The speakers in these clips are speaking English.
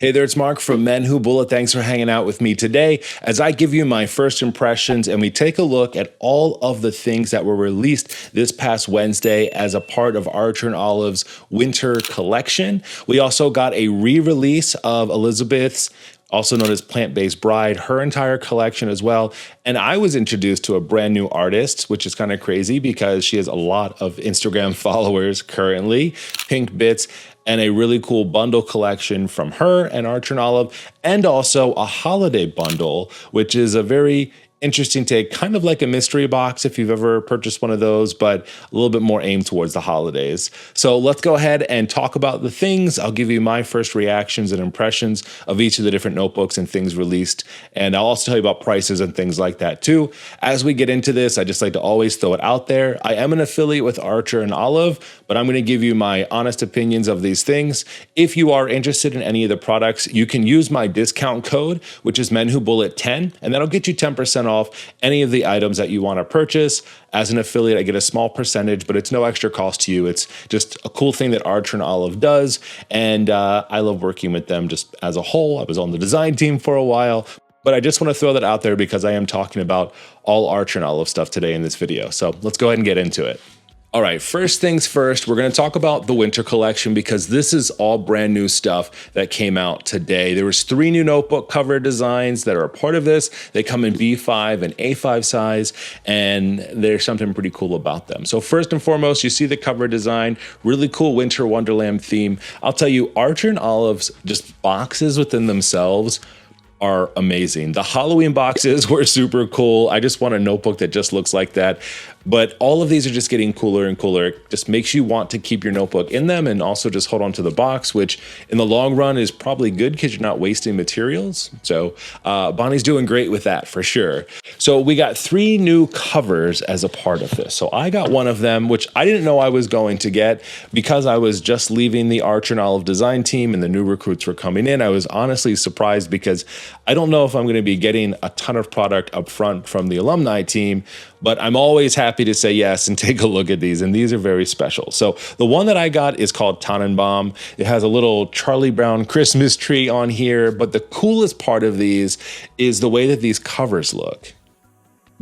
Hey there, it's Mark from Men Who Bullet. Thanks for hanging out with me today as I give you my first impressions and we take a look at all of the things that were released this past Wednesday as a part of Archer & Olive's winter collection. We also got a re-release of Elizabeth's, also known as Plant-Based Bride, her entire collection as well. And I was introduced to a brand new artist, which is kind of crazy because she has a lot of Instagram followers currently, Pink Bits, and a really cool bundle collection from her and Archer & Olive, and also a holiday bundle, which is a very interesting take, kind of like a mystery box if you've ever purchased one of those, but a little bit more aimed towards the holidays. So let's go ahead and talk about the things. I'll give you my first reactions and impressions of each of the different notebooks and things released. And I'll also tell you about prices and things like that too. As we get into this, I just like to always throw it out there. I am an affiliate with Archer & Olive, but I'm going to give you my honest opinions of these things. If you are interested in any of the products, you can use my discount code, which is menwhobullet10, and that'll get you 10% off any of the items that you want to purchase. As an affiliate, I get a small percentage, but it's no extra cost to you. It's just a cool thing that Archer & Olive does, and I love working with them just as a whole. I was on the design team for a while, but I just want to throw that out there because I am talking about all Archer & Olive stuff today in this video. So let's go ahead and get into it. All right, first things first, we're going to talk about the winter collection because this is all brand new stuff that came out today. There was 3 new notebook cover designs that are a part of this. They come in B5 and A5 size, and there's something pretty cool about them. So first and foremost, you see the cover design, really cool winter wonderland theme. I'll tell you, Archer & Olive's just boxes within themselves are amazing. The Halloween boxes were super cool. I just want a notebook that just looks like that. But all of these are just getting cooler and cooler. It just makes you want to keep your notebook in them and also just hold on to the box, which in the long run is probably good because you're not wasting materials. So Bonnie's doing great with that for sure. So we got 3 new covers as a part of this. So I got one of them, which I didn't know I was going to get because I was just leaving the Archer & Olive design team and the new recruits were coming in. I was honestly surprised because I don't know if I'm going to be getting a ton of product up front from the alumni team, but I'm always happy to say yes and take a look at these, and these are very special. So the one that I got is called Tannenbaum. It has a little Charlie Brown Christmas tree on here, but the coolest part of these is the way that these covers look.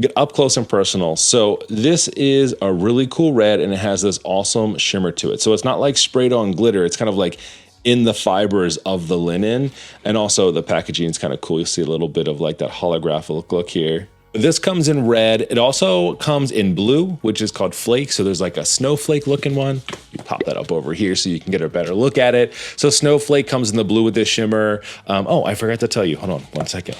Get up close and personal. So this is a really cool red, and it has this awesome shimmer to it. So it's not like sprayed on glitter. It's kind of like in the fibers of the linen, and also the packaging is kind of cool. You see a little bit of like that holographic look here. This comes in red. It also comes in blue, which is called Flake. So there's like a snowflake looking one. You pop that up over here so you can get a better look at it. So Snowflake comes in the blue with this shimmer. Oh, I forgot to tell you. Hold on one second.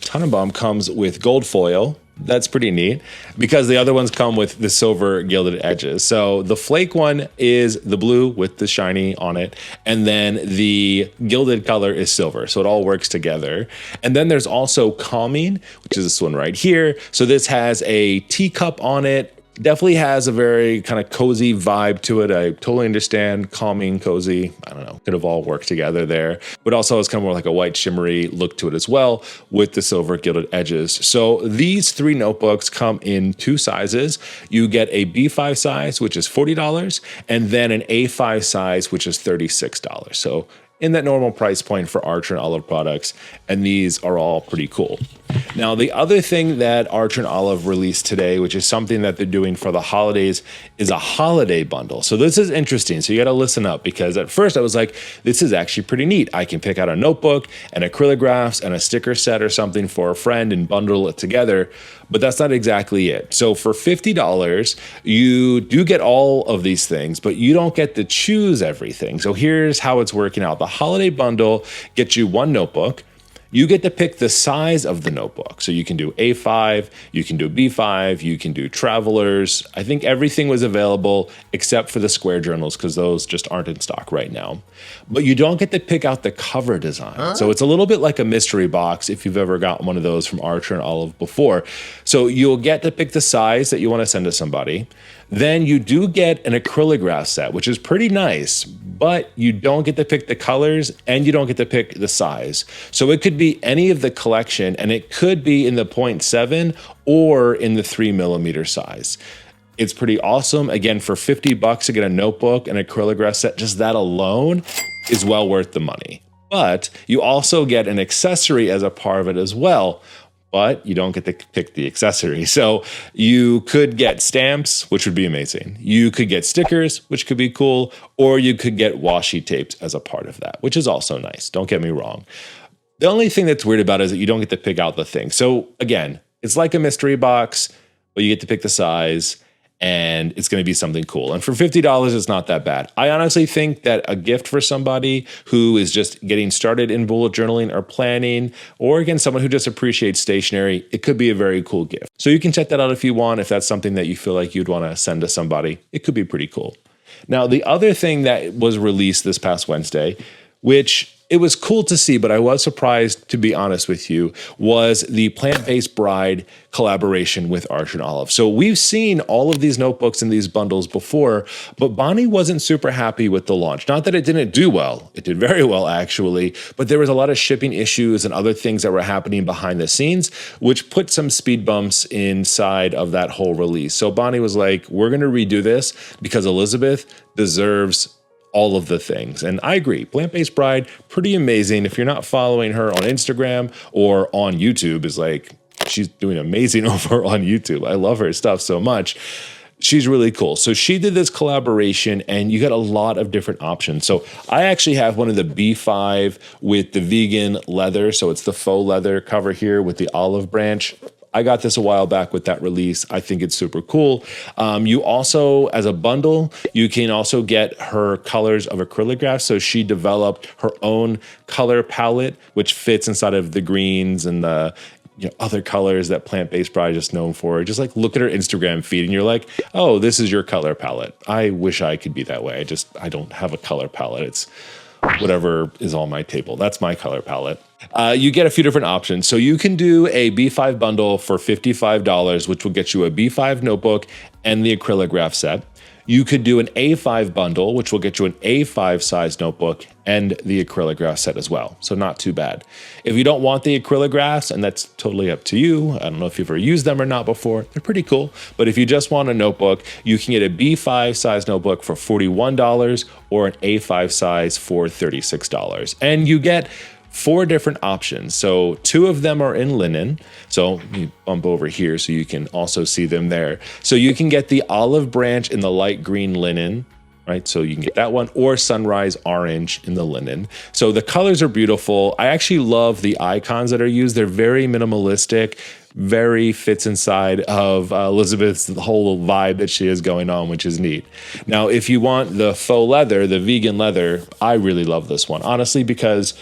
Tannenbaum comes with gold foil. That's pretty neat because the other ones come with the silver gilded edges. So the Flake one is the blue with the shiny on it, and then the gilded color is silver. So it all works together. And then there's also Calming, which is this one right here. So this has a teacup on it. Definitely has a very kind of cozy vibe to it. I totally understand calming, cozy. I don't know, could have all worked together there. But also it's kind of more like a white shimmery look to it as well with the silver gilded edges. So these 3 notebooks come in 2 sizes. You get a B5 size, which is $40, and then an A5 size, which is $36. So in that normal price point for Archer & Olive products, and these are all pretty cool. Now, the other thing that Archer & Olive released today, which is something that they're doing for the holidays, is a holiday bundle. So this is interesting. So you got to listen up because at first I was like, this is actually pretty neat. I can pick out a notebook and acrylographs and a sticker set or something for a friend and bundle it together. But that's not exactly it. So for $50, you do get all of these things, but you don't get to choose everything. So here's how it's working out. The holiday bundle gets you 1 notebook. You get to pick the size of the notebook. So you can do A5, you can do B5, you can do Travelers. I think everything was available except for the square journals because those just aren't in stock right now. But you don't get to pick out the cover design. So it's a little bit like a mystery box if you've ever gotten one of those from Archer & Olive before. So you'll get to pick the size that you want to send to somebody. Then you do get an acrylograph set, which is pretty nice, but you don't get to pick the colors and you don't get to pick the size. So it could be any of the collection, and it could be in the 0.7 or in the 3mm size. It's pretty awesome. Again, for $50 to get a notebook and acrylograph set, just that alone is well worth the money. but you also get an accessory as a part of it as well. But you don't get to pick the accessory. So you could get stamps, which would be amazing. You could get stickers, which could be cool, or you could get washi tapes as a part of that, which is also nice. Don't get me wrong. The only thing that's weird about it is that you don't get to pick out the thing. So again, it's like a mystery box, but you get to pick the size, and it's going to be something cool. And for $50, it's not that bad. I honestly think that a gift for somebody who is just getting started in bullet journaling or planning, or again, someone who just appreciates stationery, it could be a very cool gift. So you can check that out if you want, if that's something that you feel like you'd want to send to somebody. It could be pretty cool. Now, the other thing that was released this past Wednesday, which it was cool to see, but I was surprised, to be honest with you, was the Plant-Based Bride collaboration with Arch and Olive. So we've seen all of these notebooks in these bundles before, but Bonnie wasn't super happy with the launch. Not that it didn't do well. It did very well, actually, but there was a lot of shipping issues and other things that were happening behind the scenes, which put some speed bumps inside of that whole release. So Bonnie was like, we're going to redo this because Elizabeth deserves all of the things. And I agree, Plant-Based Bride, pretty amazing. If you're not following her on Instagram or on YouTube, is like, she's doing amazing over on YouTube. I love her stuff so much. She's really cool. So she did this collaboration and you got a lot of different options. So I actually have one of the B5 with the vegan leather. So it's the faux leather cover here with the olive branch. I got this a while back with that release. I think it's super cool. You also, as a bundle, you can also get her colors of Acrylograph. So she developed her own color palette, which fits inside of the greens and the other colors that Plant-Based Bride is known for. Just like look at her Instagram feed and you're like, oh, this is your color palette. I wish I could be that way. I don't have a color palette. It's whatever is on my table. That's my color palette. You get a few different options. So you can do a B5 bundle for $55, which will get you a B5 notebook and the Acrylograph set. You could do an A5 bundle, which will get you an A5 size notebook and the Acrylograph set as well. So not too bad. If you don't want the Acrylographs, and that's totally up to you, I don't know if you've ever used them or not before, they're pretty cool. But if you just want a notebook, you can get a B5 size notebook for $41 or an A5 size for $36. And you get 4 different options. So 2 of them are in linen. So you bump over here so you can also see them there. So you can get the olive branch in the light green linen, right? So you can get that one, or sunrise orange in the linen. So the colors are beautiful. I actually love the icons that are used. They're very minimalistic, very fits inside of Elizabeth's whole vibe that she has going on, which is neat. Now, if you want the faux leather, the vegan leather, I really love this one, honestly, because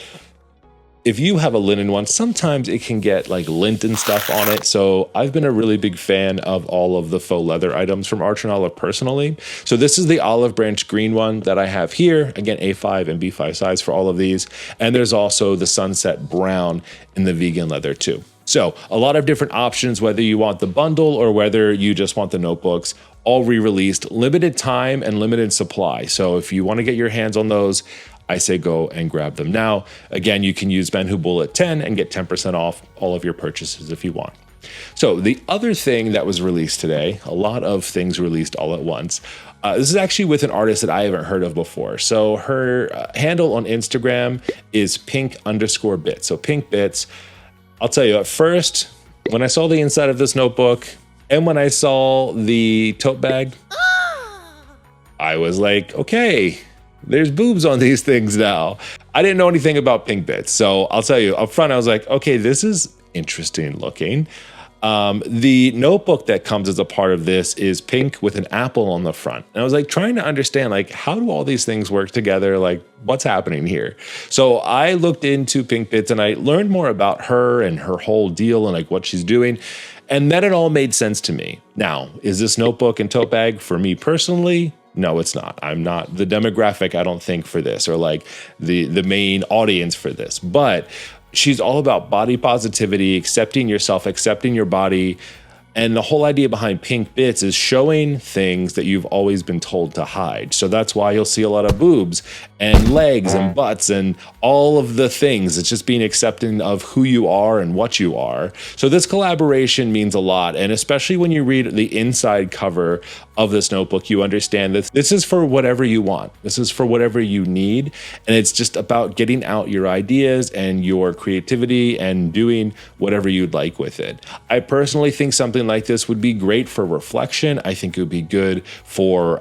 if you have a linen one, sometimes it can get like lint and stuff on it. So I've been a really big fan of all of the faux leather items from Arch and Olive personally. So this is the olive branch green one that I have here. Again, A5 and B5 size for all of these. And there's also the sunset brown in the vegan leather too. So a lot of different options, whether you want the bundle or whether you just want the notebooks, all re-released, limited time and limited supply. So if you want to get your hands on those, I say go and grab them now. Again, you can use Ben Who Bullet 10 and get 10% off all of your purchases if you want. So the other thing that was released today, a lot of things released all at once. This is actually with an artist that I haven't heard of before. So her handle on Instagram is pink_bits. So pink bits. I'll tell you, at first, when I saw the inside of this notebook and when I saw the tote bag, I was like, okay, there's boobs on these things now. I didn't know anything about pink bits. So I'll tell you up front, I was like, okay, this is interesting looking. The notebook that comes as a part of this is pink with an apple on the front. And I was like trying to understand, like, how do all these things work together? Like, what's happening here? So I looked into pink bits and I learned more about her and her whole deal and like what she's doing. And then it all made sense to me. Now, is this notebook and tote bag for me personally? No, it's not. I'm not the demographic, I don't think, for this, or like the main audience for this. But she's all about body positivity, accepting yourself, accepting your body. And the whole idea behind pink bits is showing things that you've always been told to hide. So that's why you'll see a lot of boobs and legs and butts and all of the things. It's just being accepting of who you are and what you are. So this collaboration means a lot. And especially when you read the inside cover of this notebook, you understand that this is for whatever you want. This is for whatever you need. And it's just about getting out your ideas and your creativity and doing whatever you'd like with it. I personally think something like this would be great for reflection. I think it would be good for,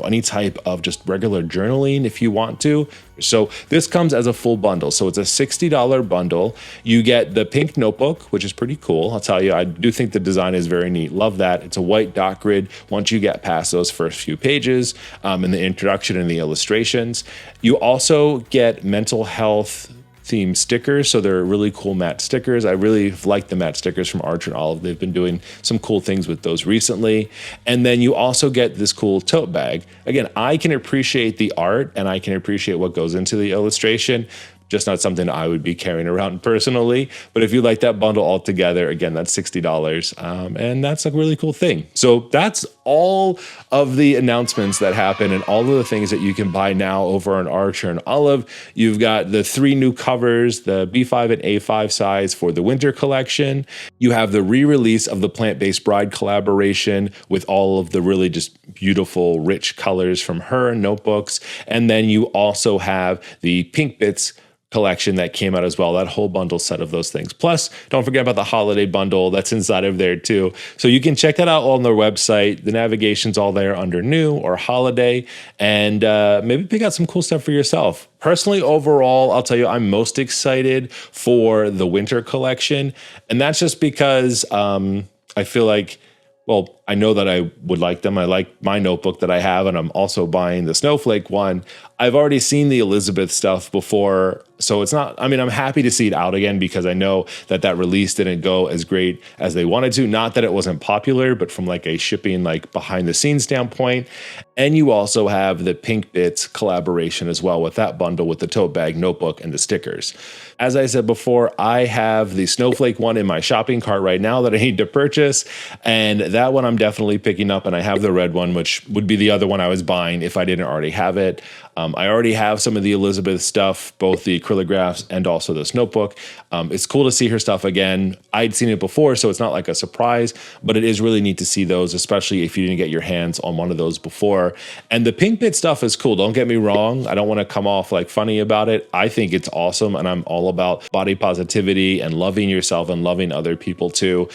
any type of just regular journaling if you want to. So this comes as a full bundle. So it's a $60 bundle. You get the pink notebook, which is pretty cool. I'll tell you, I do think the design is very neat. Love that. It's a white dot grid once you get past those first few pages in the introduction and the illustrations. You also get mental health themed stickers. So they're really cool matte stickers. I really like the matte stickers from Archer and Olive. They've been doing some cool things with those recently. And then you also get this cool tote bag. Again, I can appreciate the art and I can appreciate what goes into the illustration. Just not something I would be carrying around personally. But if you like that bundle altogether, again, that's $60. And that's a really cool thing. So that's all of the announcements that happen and all of the things that you can buy now over on Archer and Olive. You've got the 3 new covers, the B5 and A5 size for the winter collection. You have the re-release of the Plant-Based Bride collaboration with all of the really just beautiful, rich colors from her notebooks. And then you also have the Pink Bits collection that came out as well, that whole bundle set of those things. Plus, don't forget about the holiday bundle that's inside of there too. So you can check that out on their website. The navigation's all there under new or holiday, and maybe pick out some cool stuff for yourself. Personally, overall, I'll tell you, I'm most excited for the winter collection. And that's just because I feel like, well, I know that I would like them. I like my notebook that I have, and I'm also buying the Snowflake one. I've already seen the Elizabeth stuff before, so it's not, I'm happy to see it out again because I know that that release didn't go as great as they wanted to. Not that it wasn't popular, but from like a shipping, like behind the scenes standpoint. And you also have the Pink Bits collaboration as well with that bundle with the tote bag, notebook, and the stickers. As I said before, I have the Snowflake one in my shopping cart right now that I need to purchase, and that one I'm definitely picking up, and I have the red one, which would be the other one I was buying if I didn't already have it. I already have some of the Elizabeth stuff, both the acrylographs and also this notebook. It's cool to see her stuff again. I'd seen it before, so it's not like a surprise, but it is really neat to see those, especially if you didn't get your hands on one of those before. And the Pink Bit stuff is cool. Don't get me wrong. I don't want to come off like funny about it. I think it's awesome, and I'm all about body positivity and loving yourself and loving other people too.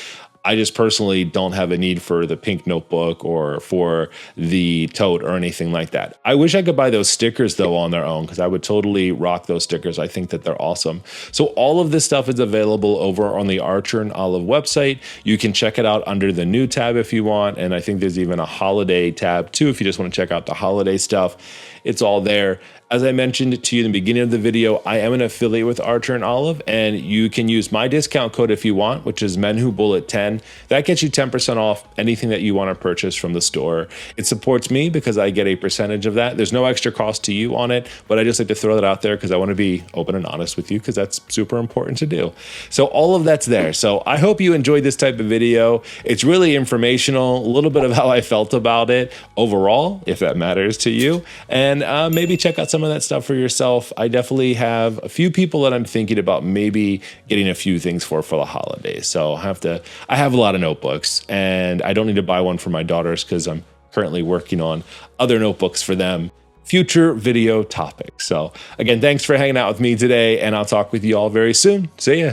I just personally don't have a need for the pink notebook or for the tote or anything like that. I wish I could buy those stickers though on their own, because I would totally rock those stickers. I think that they're awesome. So all of this stuff is available over on the Archer and Olive website. You can check it out under the new tab if you want. And I think there's even a holiday tab too if you just want to check out the holiday stuff. It's all there. As I mentioned to you in the beginning of the video, I am an affiliate with Archer and Olive, and you can use my discount code if you want, which is menwhobullet10. That gets you 10% off anything that you want to purchase from the store. It supports me because I get a percentage of that. There's no extra cost to you on it, but I just like to throw that out there because I want to be open and honest with you, because that's super important to do. So all of that's there. So I hope you enjoyed this type of video. It's really informational, a little bit of how I felt about it overall, if that matters to you, and maybe check out some of that stuff for yourself. I definitely have a few people that I'm thinking about maybe getting a few things for the holidays. So I have a lot of notebooks, and I don't need to buy one for my daughters because I'm currently working on other notebooks for them. Future video topics. So again, thanks for hanging out with me today, and I'll talk with you all very soon. See ya.